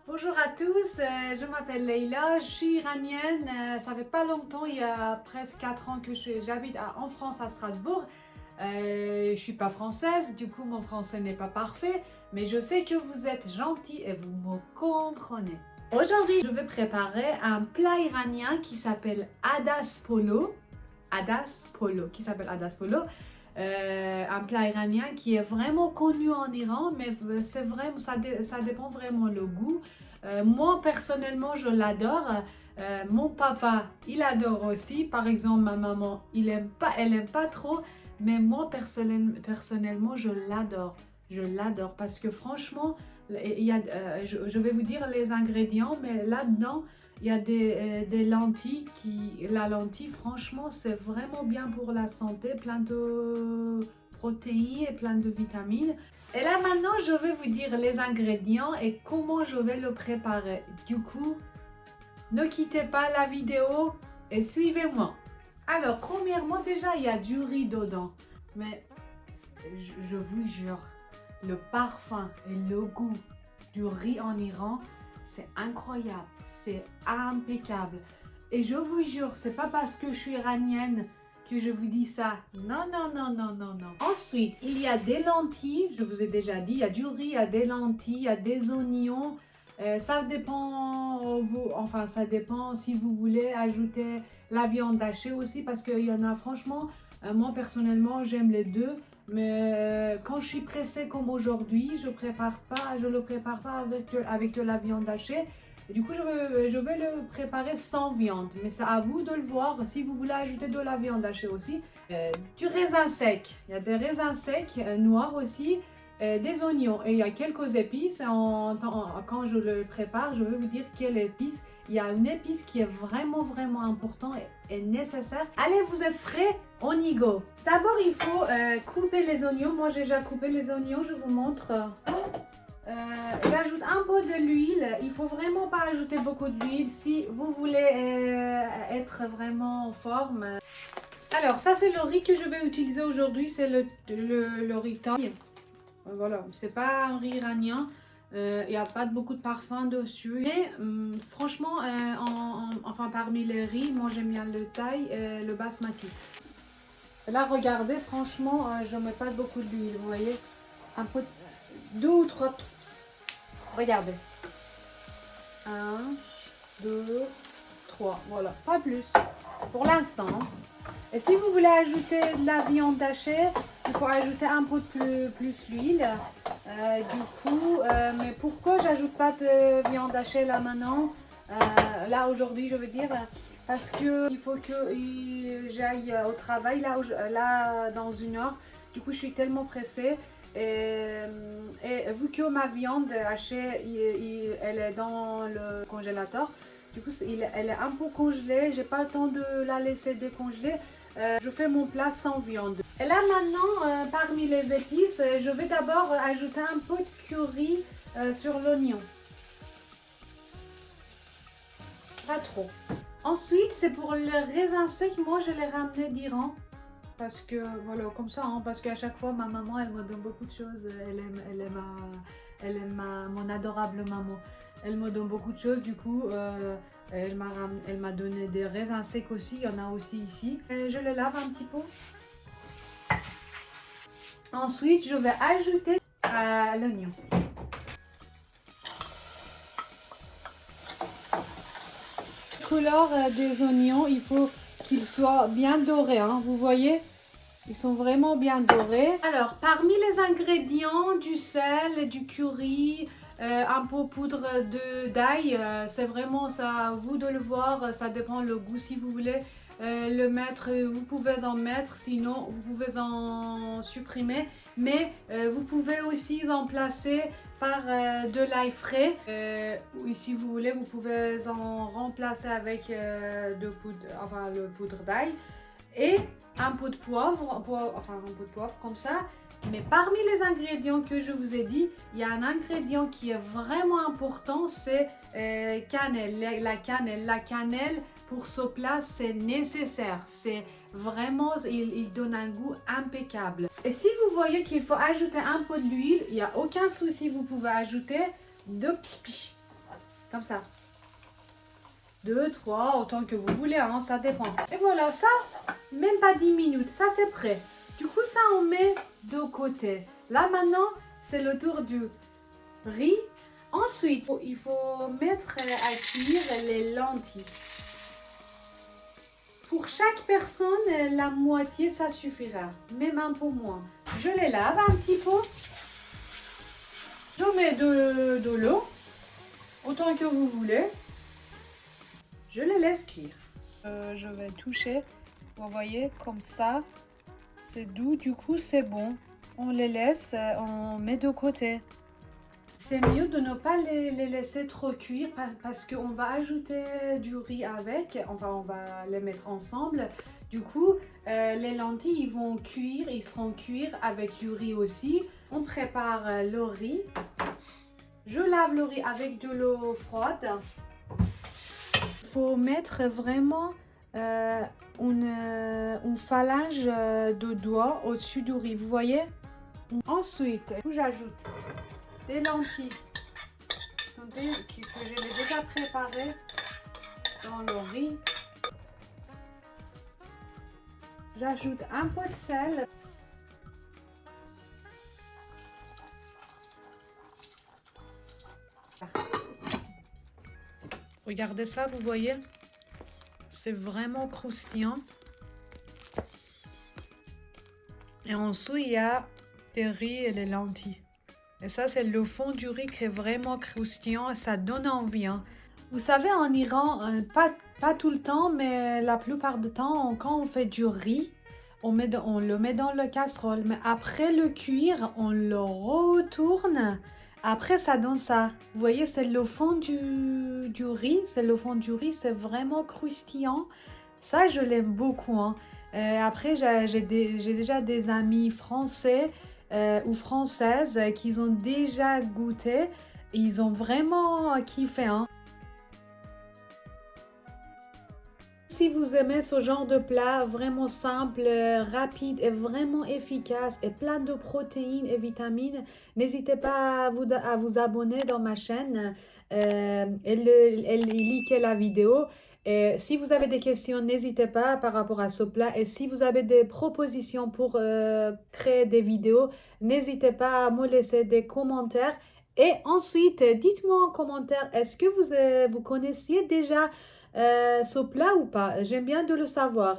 Bonjour à tous, je m'appelle Leïla, je suis iranienne, ça fait pas longtemps, il y a presque 4 ans que j'habite en France à Strasbourg. Je suis pas française, du coup mon français n'est pas parfait, mais je sais que vous êtes gentils et vous me comprenez. Aujourd'hui, je vais préparer un plat iranien qui s'appelle Adas Polo. Adas Polo, qui s'appelle Adas Polo. Un plat iranien qui est vraiment connu en Iran, mais c'est vraiment, ça dépend vraiment le goût. Moi, personnellement, je l'adore. Mon papa, il adore aussi. Par exemple, ma maman, elle aime pas trop. Mais moi, personnellement, je l'adore. Je l'adore parce que franchement, je vais vous dire les ingrédients, mais là-dedans, il y a des lentilles la lentille, franchement, c'est vraiment bien pour la santé, plein de protéines et plein de vitamines. Et là maintenant, je vais vous dire les ingrédients et comment je vais le préparer. Du coup, ne quittez pas la vidéo et suivez-moi. Alors, premièrement, déjà, il y a du riz dedans. Mais je vous jure, le parfum et le goût du riz en Iran, c'est incroyable, c'est impeccable. Et je vous jure, c'est pas parce que je suis iranienne que je vous dis ça. Non, non, non, non, non, non. Ensuite, il y a des lentilles, je vous ai déjà dit, il y a du riz, il y a des lentilles, il y a des oignons. Ça dépend, ça dépend si vous voulez ajouter la viande hachée aussi, parce qu'il y en a franchement, moi personnellement, j'aime les deux. Mais quand je suis pressée comme aujourd'hui, je le prépare pas avec de la viande hachée. Et du coup, je vais le préparer sans viande. Mais c'est à vous de le voir si vous voulez ajouter de la viande hachée aussi. Du raisin sec. Il y a des raisins secs noirs aussi. Des oignons. Et il y a quelques épices. Quand je le prépare, je vais vous dire quelle épice. Il y a une épice qui est vraiment importante et nécessaire. Allez, vous êtes prêts? On y go. D'abord, il faut couper les oignons. Moi, j'ai déjà coupé les oignons. Je vous montre. J'ajoute un peu de l'huile. Il faut vraiment pas ajouter beaucoup d'huile si vous voulez être vraiment en forme. Alors, ça, c'est le riz que je vais utiliser aujourd'hui. C'est le riz thaï. Voilà, c'est pas un riz iranien. Il n'y a pas beaucoup de parfum dessus. Mais franchement, parmi les riz, moi j'aime bien le thaï et le basmati. Là, regardez, franchement, je ne mets pas beaucoup d'huile, vous voyez. Un peu, deux ou trois. Regardez. Un, deux, trois. Voilà, pas plus. Pour l'instant. Et si vous voulez ajouter de la viande hachée, il faut ajouter un peu plus l'huile. Mais pourquoi j'ajoute pas de viande hachée là maintenant? Là aujourd'hui, je veux dire, parce que il faut que j'aille au travail là dans 1 heure. Du coup, je suis tellement pressée. Et vu que ma viande hachée, elle est dans le congélateur, du coup, elle est un peu congelée. J'ai pas le temps de la laisser décongeler. Je fais mon plat sans viande. Et là maintenant, parmi les épices, je vais d'abord ajouter un peu de curry sur l'oignon. Pas trop. Ensuite, c'est pour les raisins secs. Moi, je les ramenais d'Iran. Parce que, voilà, comme ça, hein, parce qu'à chaque fois, ma maman, elle me donne beaucoup de choses. Elle aime mon adorable maman. Elle me donne beaucoup de choses, du coup, elle m'a donné des raisins secs aussi. Il y en a aussi ici. Et je les lave un petit peu. Ensuite, je vais ajouter l'oignon. La couleur des oignons, il faut qu'ils soient bien dorés, hein, vous voyez? Ils sont vraiment bien dorés. Alors, parmi les ingrédients, du sel, du curry, un peu poudre d'ail, c'est vraiment ça, à vous de le voir, ça dépend le goût. Si vous voulez le mettre, vous pouvez en mettre, sinon vous pouvez en supprimer. Mais vous pouvez aussi en placer par de l'ail frais. Ou si vous voulez, vous pouvez en remplacer avec le poudre d'ail. Et un peu de poivre, un peu de poivre comme ça. Mais parmi les ingrédients que je vous ai dit, il y a un ingrédient qui est vraiment important, c'est cannelle. La cannelle pour ce plat, c'est nécessaire. C'est vraiment, il donne un goût impeccable. Et si vous voyez qu'il faut ajouter un peu de l'huile, il n'y a aucun souci, vous pouvez ajouter 2 pipis. Comme ça. 2, 3, autant que vous voulez, hein, ça dépend. Et voilà, ça, même pas 10 minutes, ça c'est prêt. Du coup, ça on met de côté. Là maintenant, c'est le tour du riz. Ensuite, il faut mettre à cuire les lentilles. Pour chaque personne, la moitié, ça suffira, même un peu moins. Je les lave un petit peu. Je mets de l'eau, autant que vous voulez. Je les laisse cuire. Je vais toucher, vous voyez, comme ça. C'est doux, du coup c'est bon. On les laisse, on met de côté. C'est mieux de ne pas les laisser trop cuire parce qu'on va ajouter du riz avec. Enfin, on va les mettre ensemble. Du coup, les lentilles ils vont cuire, ils seront cuire avec du riz aussi. On prépare le riz. Je lave le riz avec de l'eau froide. Il faut mettre vraiment une phalange de doigts au-dessus du riz, vous voyez? Ensuite, j'ajoute des lentilles que je l'ai déjà préparées dans le riz. J'ajoute un peu de sel. Regardez ça, vous voyez? C'est vraiment croustillant. Et ensuite, il y a des riz et les lentilles. Et ça, c'est le fond du riz qui est vraiment croustillant et ça donne envie. Hein. Vous savez, en Iran, pas tout le temps, mais la plupart du temps, quand on fait du riz, on le met dans le casserole. Mais après le cuire, on le retourne. Après, ça donne ça. Vous voyez, c'est le fond du riz. C'est le fond du riz, c'est vraiment croustillant. Ça, je l'aime beaucoup. Hein. Après, j'ai déjà des amis français ou françaises qui ont déjà goûté. Et ils ont vraiment kiffé. Hein. Si vous aimez ce genre de plat vraiment simple, rapide et vraiment efficace et plein de protéines et vitamines, n'hésitez pas à vous abonner dans ma chaîne et liker la vidéo. Et si vous avez des questions, n'hésitez pas par rapport à ce plat. Et si vous avez des propositions pour créer des vidéos, n'hésitez pas à me laisser des commentaires. Et ensuite, dites-moi en commentaire, est-ce que vous connaissiez déjà ce plat ou pas? J'aime bien de le savoir.